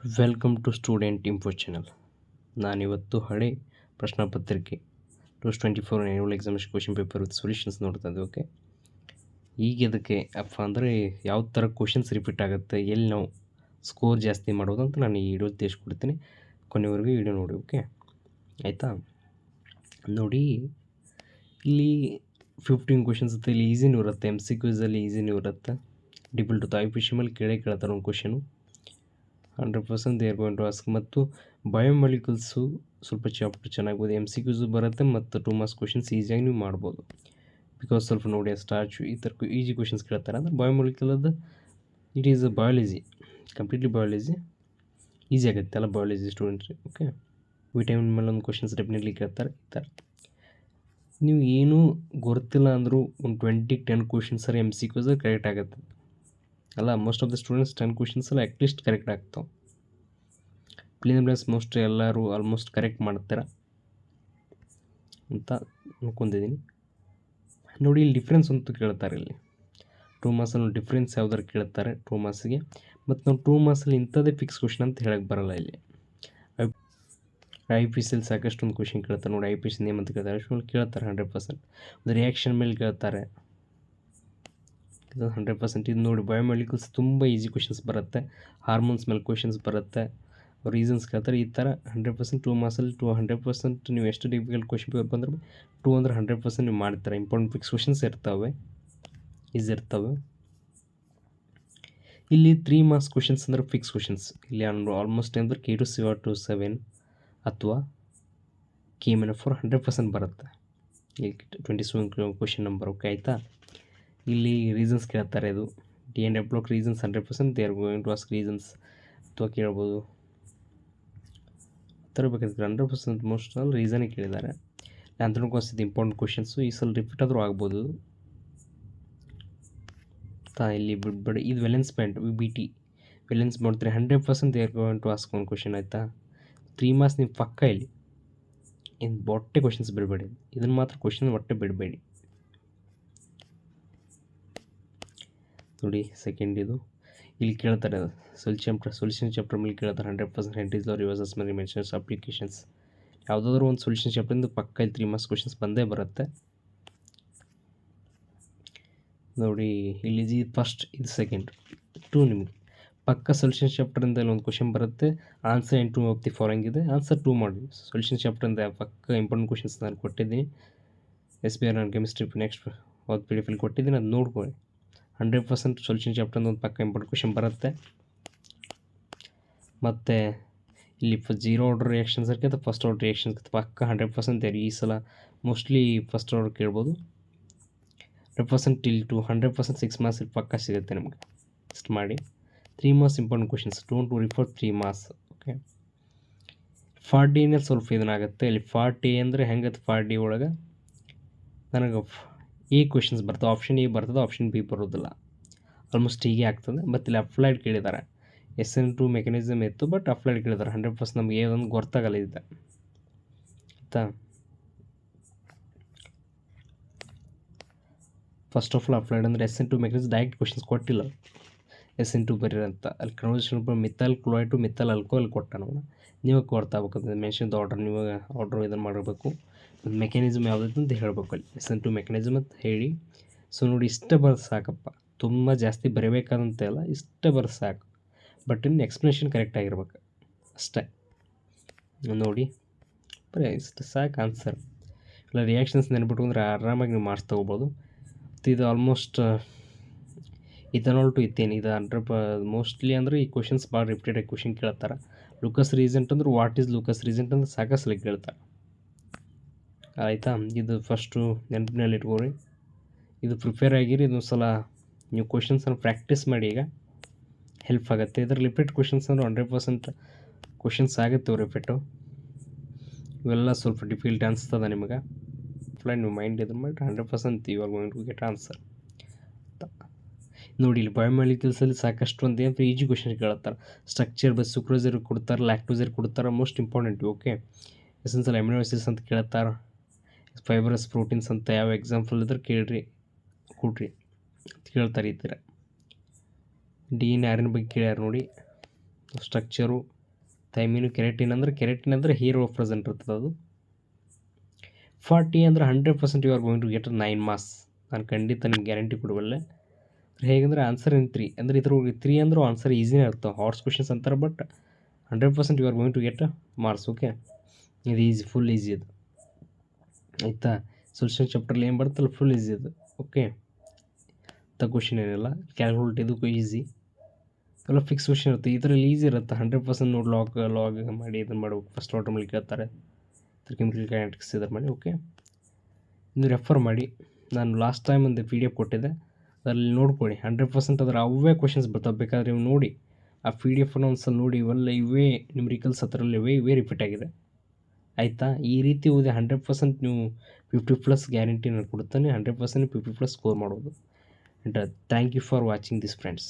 Welcome to student info channel. ನಾನಿವತ್ತು ಹಳೆ ಪ್ರಶ್ನೆ ಪತ್ರಿಕೆ 2024 annual examination question paper with solutions ನೋಡ್ತಾ ಇದ್ದೆ. ಓಕೆ, ಈಗ ಅದಕ್ಕೆ ಅಪ್ಪ ಅಂದರೆ ಯಾವ ಥರ ಕ್ವಶನ್ಸ್ ರಿಪೀಟ್ ಆಗುತ್ತೆ, ಎಲ್ಲಿ ನಾವು ಸ್ಕೋರ್ ಜಾಸ್ತಿ ಮಾಡೋದು ಅಂತ ನಾನು ಈ ವಿಡಿಯೋ ತಿಳಿಸ್ಕೊಡ್ತೀನಿ. ಕೊನೆವರೆಗೂ ವಿಡಿಯೋ ನೋಡಿ. ಓಕೆ ಆಯಿತಾ? ನೋಡಿ, ಇಲ್ಲಿ 15 ಕ್ವಶನ್ಸ್ ಇರುತ್ತೆ. ಇಲ್ಲಿ ಈಸಿನೂ ಇರುತ್ತೆ, ಎಮ್ ಸಿ ಕ್ಯೂಸಲ್ಲಿ ಈಸಿನೂ ಇರುತ್ತೆ. Difficult to I P C ಮೇಲೆ ಕೇಳ್ತಾರೆ ಒಂದು question 100% they are going to ask. ಮತ್ತು ಬಯೋಮಾಲಿಕ್ಯೂಲ್ಸು ಸ್ವಲ್ಪ ಚಾಪ್ಟರ್ ಚೆನ್ನಾಗ್ಬೋದು, ಎಮ್ ಸಿ ಕ್ಯೂಸು ಬರುತ್ತೆ ಮತ್ತು 2 ಮಾರ್ಕ್ಸ್ ಕ್ವಶನ್ಸ್ ಈಸಿಯಾಗಿ ನೀವು ಮಾಡ್ಬೋದು. ಬಿಕಾಸ್ ಸ್ವಲ್ಪ ನೋಡಿ, ಸ್ಟಾರ್ಚು ಈ ಥರ ಈಸಿ ಕ್ವಶನ್ಸ್ ಕೇಳ್ತಾರೆ. ಅಂದರೆ ಬಯೋಮಾಲಿಕ್ಯೂಲದ್ದು it is a biology, completely biology easy ಆಗುತ್ತೆ ಅಲ್ಲ ಬಯಾಲಜಿ ಸ್ಟೂಡೆಂಟ್ಸ್ಗೆ. ಓಕೆ, ವಿಟಮಿನ್ ಮೇಲೆ ಒಂದು ಕ್ವಶನ್ಸ್ ಡೆಫಿನೆಟ್ಲಿ ಕೇಳ್ತಾರೆ. ಈ ಥರ ನೀವು ಏನೂ ಗೊತ್ತಿಲ್ಲ ಅಂದರೂ ಒಂದು 10 ಕ್ವಶನ್ಸ್ ಸರಿ ಎಮ್ ಸಿ ಕ್ಯೂಸ್ ಕರೆಕ್ಟ್ ಆಗುತ್ತೆ ಅಲ್ಲ. Most of the students 10 questions ಎಲ್ಲ ಅಟ್ಲೀಸ್ಟ್ ಕರೆಕ್ಟ್ ಆಗ್ತಾವೆ. ಪ್ಲಸ್ ಮೋಸ್ಟ್ ಎಲ್ಲರೂ ಆಲ್ಮೋಸ್ಟ್ ಕರೆಕ್ಟ್ ಮಾಡ್ತಾರೆ ಅಂತ ಅನ್ಕೊಂಡಿದ್ದೀನಿ. ನೋಡಿ, ಇಲ್ಲಿ ಡಿಫ್ರೆನ್ಸ್ ಅಂತೂ ಕೇಳ್ತಾರೆ. ಇಲ್ಲಿ 2 ಮಾರ್ಕ್ಸಲ್ಲಿ ಡಿಫ್ರೆನ್ಸ್ ಯಾವ್ದಾರು ಕೇಳ್ತಾರೆ 2 ಮಾರ್ಕ್ಸಿಗೆ. ಮತ್ತು ನಾವು 2 ಮಾರ್ಕ್ಸಲ್ಲಿ ಇಂಥದ್ದೇ ಫಿಕ್ಸ್ ಕ್ವಶನ್ ಅಂತ ಹೇಳಕ್ಕೆ ಬರೋಲ್ಲ. ಇಲ್ಲಿ ಐ ಪಿ ಸಿಯಲ್ಲಿ ಸಾಕಷ್ಟು ಒಂದು ಕ್ವಶನ್ ಕೇಳ್ತಾರೆ. ನೋಡಿ, ಐ ಪಿ ಸಿ ನೇಮ್ ಅಂತ ಕೇಳ್ತಾರೆ, ಅಷ್ಟು ಕೇಳ್ತಾರೆ 100%. ಒಂದು ರಿಯಾಕ್ಷನ್ ಮೇಲೆ ಕೇಳ್ತಾರೆ, ಇದು 100%. ಇದು ನೋಡಿ, ಬಯೋಮಾಲಿಕ್ಯೂಲ್ಸ್ ತುಂಬ ಈಸಿ ಕ್ವಶನ್ಸ್ ಬರುತ್ತೆ. ಹಾರ್ಮೋನ್ಸ್ ಮೇಲೆ ಕ್ವಶನ್ಸ್ ಬರುತ್ತೆ, ರೀಸನ್ಸ್ ಕೇಳ್ತಾರೆ. ಈ ಥರ 100% 2 ಮಾರ್ಕ್ಸಲ್ಲಿ 100% ನೀವು ಎಷ್ಟು ಡಿಫಿಕಲ್ಟ್ ಕ್ವಶನ್ ಪೇಪರ್ ಬಂದ್ರೆ 2 ಅಂದರೆ 100% ನೀವು ಮಾಡ್ತಾರೆ. ಇಂಪಾರ್ಟೆಂಟ್ ಫಿಕ್ಸ್ ಕ್ವಶನ್ಸ್ ಇರ್ತವೆ, ಈಸಿ ಇರ್ತವೆ. ಇಲ್ಲಿ 3 ಮಾರ್ಕ್ಸ್ ಕ್ವಶನ್ಸ್ ಅಂದರೆ ಫಿಕ್ಸ್ ಕ್ವಶನ್ಸ್. ಇಲ್ಲಿ ಆಲ್ಮೋಸ್ಟ್ ಅಂದರೆ K2 CO2 7 ಅಥವಾ K-4 100% ಬರುತ್ತೆ. ಇಲ್ಲಿ 27 ಕ್ವಶನ್ ನಂಬರ್. ಓಕೆ ಆಯಿತಾ? ಇಲ್ಲಿ ರೀಸನ್ಸ್ ಕೇಳ್ತಾರೆ. ಇದು D and block reasons 100% they are going to ask reasons ಅಥವಾ ಕೇಳ್ಬೋದು. ಥರ ಬೇಕಾದ್ರೆ 100% ಮೋಸ್ಟ್ ಆಲ್ ರೀಸನೇ ಕೇಳಿದ್ದಾರೆ. ಆಂಥ್ರೋಪಾಸಿಸ್ ಇದು ಇಂಪಾರ್ಟೆಂಟ್ ಕ್ವಶನ್ಸು, ಈ ಸಲ ರಿಪೀಟ್ ಆದರೂ ಆಗ್ಬೋದು. ಇಲ್ಲಿ ಬಿಡ್ಬೇಡಿ. ಇದು ವೆಲೆನ್ಸ್ ಬ್ಯಾಂಡ್ BT ವೆಲೆನ್ಸ್ ಮಾಡ್ತಾರೆ 100% they are going to ask ಒಂದು ಕ್ವಶನ್. ಆಯಿತಾ? 3 ಮಾರ್ಕ್ಸ್ ನೀವು ಪಕ್ಕ. ಇಲ್ಲಿ ಇನ್ನು ಒಟ್ಟೆ ಕ್ವಶನ್ಸ್ ಬಿಡಬೇಡಿ, ಇದನ್ನು ಮಾತ್ರ ಕ್ವಶನ್ ಒಟ್ಟೆ ಬಿಡಬೇಡಿ. ನೋಡಿ, ಸೆಕೆಂಡ್ ಇದು ಇಲ್ಲಿ ಕೇಳ್ತಾರೆ ಸೊಲ್ಯೂಷನ್ ಚಾಪ್ಟರ್ ಮೇಲೆ ಕೇಳ್ತಾರೆ 100% ಹೆನ್ರೀಸ್ ಲಾ, ರಿವರ್ಸಸ್ ಮೇಲೆ ಮೆನ್ಷನ್ಸ್ ಅಪ್ಲಿಕೇಶನ್ಸ್. ಯಾವುದಾದ್ರೂ ಒಂದು ಸೊಲ್ಯೂಷನ್ ಚಾಪ್ಟರಿಂದ ಪಕ್ಕ ಇಲ್ಲಿ 3 ಮಾರ್ಕ್ಸ್ ಕ್ವಶನ್ಸ್ ಬಂದೇ ಬರುತ್ತೆ. ನೋಡಿ, ಇಲ್ಲಿ ಫಸ್ಟ್ ಇದು ಸೆಕೆಂಡ್ 2 ನಿಮಗೆ ಪಕ್ಕ ಸೊಲ್ಯೂಷನ್ ಚಾಪ್ಟರಿಂದ ಇಲ್ಲಿ ಒಂದು ಕ್ವಶನ್ ಬರುತ್ತೆ. Answer in 2 of the following ಇದೆ, ಆನ್ಸರ್ 2 ಮಾಡಿ. ಸೊಲ್ಯೂಷನ್ ಚಾಪ್ಟರಿಂದ ಪಕ್ಕ ಇಂಪಾರ್ಟೆಂಟ್ ಕ್ವಶನ್ಸ್ ನಾನು ಕೊಟ್ಟಿದ್ದೀನಿ. SBR ನಾನು ಕೆಮಿಸ್ಟ್ರಿ ನೆಕ್ಸ್ಟ್ ಒಂದು PDF ಅಲ್ಲಿ ಕೊಟ್ಟಿದ್ದೀನಿ, ಅದು ನೋಡ್ಕೊಳ್ಳಿ. 100% ಸೊಲ್ಯೂಷನ್ ಚಾಪ್ಟರ್ ಒಂದು ಪಕ್ಕ ಇಂಪಾರ್ಟೆಂಟ್ ಕ್ವಶನ್ ಬರುತ್ತೆ. ಮತ್ತು ಇಲ್ಲಿ 0 ಆರ್ಡರ್ ರಿಯಾಕ್ಷನ್ಸ್ ಇರ್ಕೆ ಫಸ್ಟ್ ಆರ್ಡರ್ ರಿಯಾಕ್ಷನ್ಸ್ ಪಕ್ಕ 100% ಇದೆ. ಈ ಸಲ ಮೋಸ್ಟ್ಲಿ ಫಸ್ಟ್ ಆರ್ಡರ್ ಕೇಳ್ಬೋದು. 100% ಇಲ್ಲಿ 100% 6 ಮಾರ್ಕ್ಸ್ ಇಲ್ಲಿ ಪಕ್ಕ ಸಿಗುತ್ತೆ ನಿಮಗೆ. ಇಷ್ಟು ಮಾಡಿ. 3 marks important questions, don't worry for 3 marks. Okay, 40ನೇ ಸ್ವಲ್ಪ ಇದನ್ನಾಗುತ್ತೆ. ಇಲ್ಲಿ 40 ಅಂದರೆ ಹೆಂಗತ್ತೆ, 40 ಒಳಗೆ ನನಗೆ ಎ ಕ್ವಶನ್ಸ್ ಬರ್ತವೆ, ಆಪ್ಷನ್ ಎ ಬರ್ತದೆ, ಆಪ್ಷನ್ ಬಿ ಬರೋದಿಲ್ಲ. ಆಲ್ಮೋಸ್ಟ್ ಹೀಗೆ ಆಗ್ತದೆ. ಮತ್ತು ಇಲ್ಲಿ ಅಪ್ಲೈಡ್ ಕೇಳಿದ್ದಾರೆ. SN2 ಮೆಕ್ಯಾನಿಸಮ್ ಇತ್ತು, ಬಟ್ ಅಪ್ಲೈಡ್ ಕೇಳಿದ್ದಾರೆ. 100% ನಮಗೆ ಏನೊಂದು ಗೊತ್ತಾಗಲ್ಲ ಇದೆ. ಆಯಿತಾ? ಫಸ್ಟ್ ಆಫ್ ಆಲ್ ಅಪ್ಲೈಡ್ ಅಂದರೆ SN2 ಮೆಕ್ಯಾನಿಸಮ್ ಡೈರೆಕ್ಟ್ ಕ್ವಶನ್ಸ್ ಕೊಟ್ಟಿಲ್ಲ. SN2 ಬರೀರಿ ಅಂತ ಅಲ್ಲಿ conversion methyl chloride to methyl alcohol ಕೊಟ್ಟ. ನೀವು ಗೊತ್ತಾಗಬೇಕು ಮೆನ್ಷನ್ ಆರ್ಡರ್, ನೀವು ಆರ್ಡರ್ ಇದನ್ನು ಮಾಡಬೇಕು. ಮತ್ತು ಮೆಕ್ಯಾನಿಸಮ್ ಯಾವುದೈತೆ ಅಂತ ಹೇಳಬೇಕು. ಅಲ್ಲಿ SN2 ಮೆಕ್ಯಾನಿಸಮ್ ಅಂತ ಹೇಳಿ. ಸೊ ನೋಡಿ, ಇಷ್ಟೇ ಬರೋದು ಸಾಕಪ್ಪ, ತುಂಬ ಜಾಸ್ತಿ ಬರೀಬೇಕಾದಂತೆ ಅಲ್ಲ, ಇಷ್ಟೇ ಬರೋದು ಸಾಕು. ಬಟ್ ಇನ್ನು ಎಕ್ಸ್ಪ್ಲನೇಷನ್ ಕರೆಕ್ಟಾಗಿರ್ಬೇಕು ಅಷ್ಟೇ. ನೋಡಿ, ಬರೀ ಇಷ್ಟು ಸಾಕು ಆನ್ಸರ್. ಇಲ್ಲ ರಿಯಾಕ್ಷನ್ಸ್ ನೆನ್ಬಿಟ್ಟು ಅಂದರೆ ಆರಾಮಾಗಿ ನೀವು ಮಾರ್ಕ್ಸ್ ತೊಗೋಬೋದು. ಮತ್ತು ಇದು ಆಲ್ಮೋಸ್ಟ್ ಇಥನಾಲ್ ಟು ಇಥೇನ್ ಇದು 100 ಮೋಸ್ಟ್ಲಿ ಅಂದರೆ ಈ ಕ್ವಶನ್ಸ್ ಭಾಳ ರಿಪೀಟೆಡ್ ಕ್ವಶನ್ ಕೇಳ್ತಾರೆ. ಲೂಕಸ್ ರೀಸೆಂಟ್ ಅಂದ್ರೆ ವಾಟ್ ಈಸ್ ಲೂಕಸ್ ರೀಸೆಂಟ್ ಅಂದ್ರೆ ಸಾಕಷ್ಟು ಕೇಳ್ತಾರೆ. ಆಯಿತಾ? ಇದು ಫಸ್ಟು ನೆನಪಿನಲ್ಲಿ ಇಟ್ಕೊಳ್ರಿ. ಇದು ಪ್ರಿಪೇರ್ ಆಗಿರಿ. ಇದೊಂದು ಸಲ ನೀವು ಕ್ವಶನ್ಸನ್ನು ಪ್ರಾಕ್ಟೀಸ್ ಮಾಡಿ, ಈಗ ಹೆಲ್ಪ್ ಆಗುತ್ತೆ. ಇದರ ರಿಪೀಟ್ ಕ್ವಶನ್ಸ್ ಅಂದ್ರೆ 100% ಕ್ವಶನ್ಸ್ ಆಗುತ್ತೆ ರಿಪೀಟು. ಇವೆಲ್ಲ ಸ್ವಲ್ಪ ಡಿಫಿಕಲ್ಟ್ ಅನಿಸ್ತದೆ ನಿಮಗೆ. ಫ್ಲೈನ್ ನೀವು ಮೈಂಡ್ ಇದನ್ನು ಮಾಡಿ 100% you are going to get answer. ನೋಡಿ, ಇಲ್ಲಿ ಬಯೋಮಾಲಿಕ್ಯೂಲ್ಸಲ್ಲಿ ಸಾಕಷ್ಟು ಒಂದು ಏನು ಈಜಿ ಕ್ವಶನ್ ಕೇಳ್ತಾರೆ. ಸ್ಟ್ರಕ್ಚರ್ ಬಸ್ ಸುಕ್ರೋಸರ್ ಕೊಡ್ತಾರೆ, ಲ್ಯಾಕ್ಟೋಸರ್ ಕೊಡ್ತಾರೆ, most important. Okay, essential amino acids ಅಂತ ಕೇಳ್ತಾರೆ, ಫೈಬರಸ್ ಪ್ರೋಟೀನ್ಸ್ ಅಂತ ಯಾವ ಎಕ್ಸಾಂಪಲ್ ಇದ್ರೆ ಕೇಳ್ರಿ, ಕೊಡ್ರಿ ಅಂತ ಕೇಳ್ತಾರೆ. ಈ ಥರ DNA ಬಗ್ಗೆ ಕೇಳ್ಯಾರ ನೋಡಿ. ಸ್ಟ್ರಕ್ಚರು ಥೈಮಿನು ಕೆರೆಟಿನ್ ಅಂದರೆ ಹೀರೋ ಪ್ರೆಸೆಂಟ್ ಇರ್ತದೆ ಅದು. 40 ಅಂದರೆ 100% you are going to get 9 marks. ನಾನು ಖಂಡಿತ ನಿಮ್ಗೆ ಗ್ಯಾರಂಟಿ ಕೊಡಬಲ್ಲೆ. ಹೇಗೆಂದರೆ ಆನ್ಸರ್ ಇನ್ 3 ಅಂದರೆ ಇದ್ರೊಳಗೆ 3 ಅಂದರೂ ಆನ್ಸರ್ ಈಸಿನೇ ಇರ್ತವೆ, ಹಾರ್ಡ್ಸ್ ಕ್ವಶನ್ಸ್ ಅಂತಾರೆ, but 100% you are going to get marks. Okay, ಇದು ಈಸಿ, ಫುಲ್ ಈಸಿ ಅದು ಆಯಿತಾ. ಸೊಲ್ಯೂಷನ್ ಚಾಪ್ಟ್ರಲ್ಲಿ ಏನು ಬರುತ್ತಲ್ಲ ಫುಲ್ ಈಸಿ ಅದು. ಓಕೆ, ಕ್ವಶನ್ ಏನಿಲ್ಲ, ಕ್ಯಾಲ್ಕುಲೇಟ್ ಇದಕ್ಕೂ ಈಸಿ ಎಲ್ಲ ಫಿಕ್ಸ್ ಕ್ವಶನ್ ಇರುತ್ತೆ. ಇದರಲ್ಲಿ ಈಸಿ ಇರುತ್ತೆ 100% ನೋಡಿ. ಲಾಗ್ ಮಾಡಿ ಇದನ್ನು ಮಾಡ್ಬೇಕು. ಫಸ್ಟ್ ಆರ್ಡರ್ ಮೇಲೆ ಕೇಳ್ತಾರೆ, ಕೆಮಿಕಲ್ ಕೈನೆಟಿಕ್ಸ್ ಇದರ ಮಾಡಿ. ಓಕೆ, ಇನ್ನು ರೆಫರ್ ಮಾಡಿ. ನಾನು ಲಾಸ್ಟ್ ಟೈಮ್ ಒಂದು PDF ಕೊಟ್ಟಿದ್ದೆ, ಅದರಲ್ಲಿ ನೋಡ್ಕೊಳ್ಳಿ. 100% ಅದರ ಅವೇ ಕ್ವಶನ್ಸ್ ಬರ್ತವೆ. ಬೇಕಾದರೆ ನೀವು ನೋಡಿ ಆ PDF ಒಂದು ಸಲ ನೋಡಿ. ಇವೇ ನ್ಯೂಮರಿಕಲ್ಸ್ ಹತ್ರಲ್ಲಿ ಇವೇ ರಿಪೀಟ್ ಆಗಿದೆ ಆಯಿತಾ. ಈ ರೀತಿ ಓದಿ 100% ನೀವು 50+ ಗ್ಯಾರಂಟಿ ನಾನು ಕೊಡ್ತಾನೆ. 100% 50+ ಸ್ಕೋರ್ ಮಾಡ್ಬೋದು. And thank you for watching this friends.